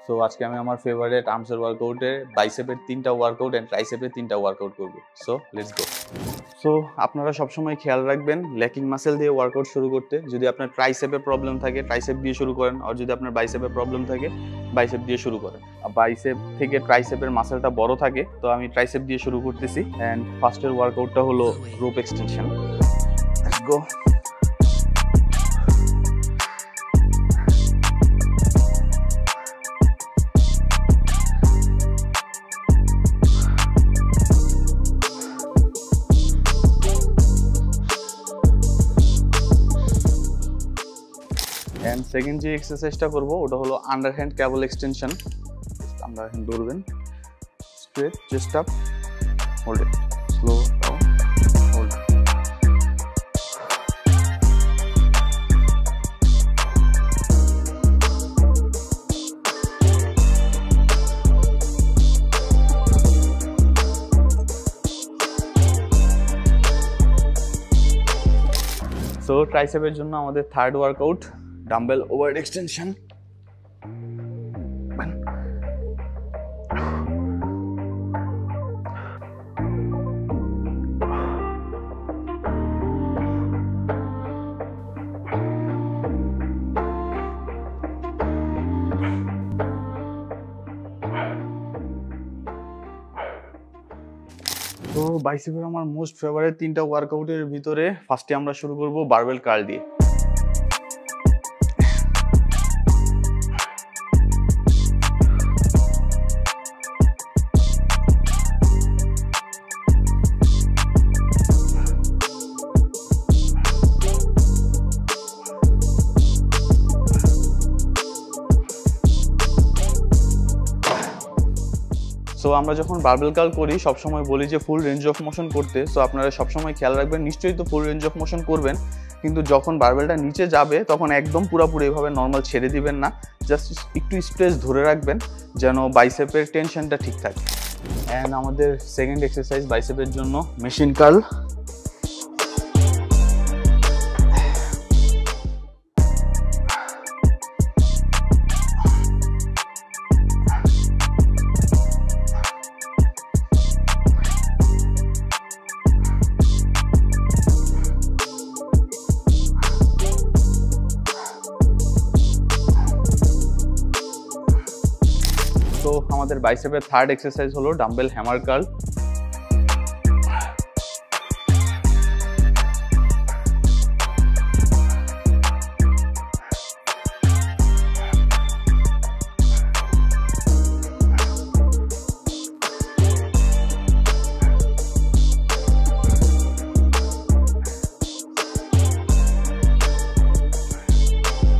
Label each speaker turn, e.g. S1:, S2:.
S1: So আজকে আমি আমার ফেভারিট আর্মসের ওয়ার্কআউটে বাইসেপের 3টা ওয়ার্কআউট এন্ড ট্রাইসেপের 3টা ওয়ার্কআউট করব। So let's go. সো আপনারা সবসময় খেয়াল রাখবেন লেকিং মাসেল দিয়ে ওয়ার্কআউট শুরু করতে। যদি আপনার ট্রাইসেপে প্রবলেম থাকে ট্রাইসেপ দিয়ে শুরু করেন, আর যদি আপনার বাইসেপে প্রবলেম থাকে বাইসেপ দিয়ে শুরু করেন। বাইসেপ থেকে ট্রাইসেপের মাসেলটা বড় থাকে, তো আমি ট্রাইসেপ দিয়ে শুরু করতেছি। অ্যান্ড ফার্স্টের ওয়ার্কআউটটা হলো rope extension. Let's go. And second যে এক্সারসাইজটা করব ওটা হলো আন্ডারহ্যান্ড ক্যাবল এক্সটেনশন। আন্ডারহ্যান্ড ধরবেন, straight, chest up, hold it, slow down, hold. So ট্রাইসেপের জন্য আমাদের third workout dumbbell overhead extension. তো বাইসেপের আমার মোস্ট ফেভারিট 3টা ওয়ার্কআউটের ভিতরে ফার্স্টে আমরা শুরু করব বারবেল কার্ল দিয়ে। সো আমরা যখন বারবেল কার্ল করি সবসময় বলি যে ফুল রেঞ্জ অফ মোশন করতে। সো আপনারা সবসময় খেয়াল রাখবেন, নিশ্চয়ই তো ফুল রেঞ্জ অফ মোশন করবেন, কিন্তু যখন বারবেলটা নিচে যাবে তখন একদম পুরোপুরি এভাবে নর্মাল ছেড়ে দিবেন না, জাস্ট একটু স্ট্রেস ধরে রাখবেন যেন বাইসেপের টেনশনটা ঠিক থাকে। অ্যান্ড আমাদের সেকেন্ড এক্সারসাইজ বাইসেপের জন্য মেশিন কার্ল। তো আমাদের বাইসেপের থার্ড এক্সারসাইজ হলো ডাম্বেল হ্যামার কার্ল।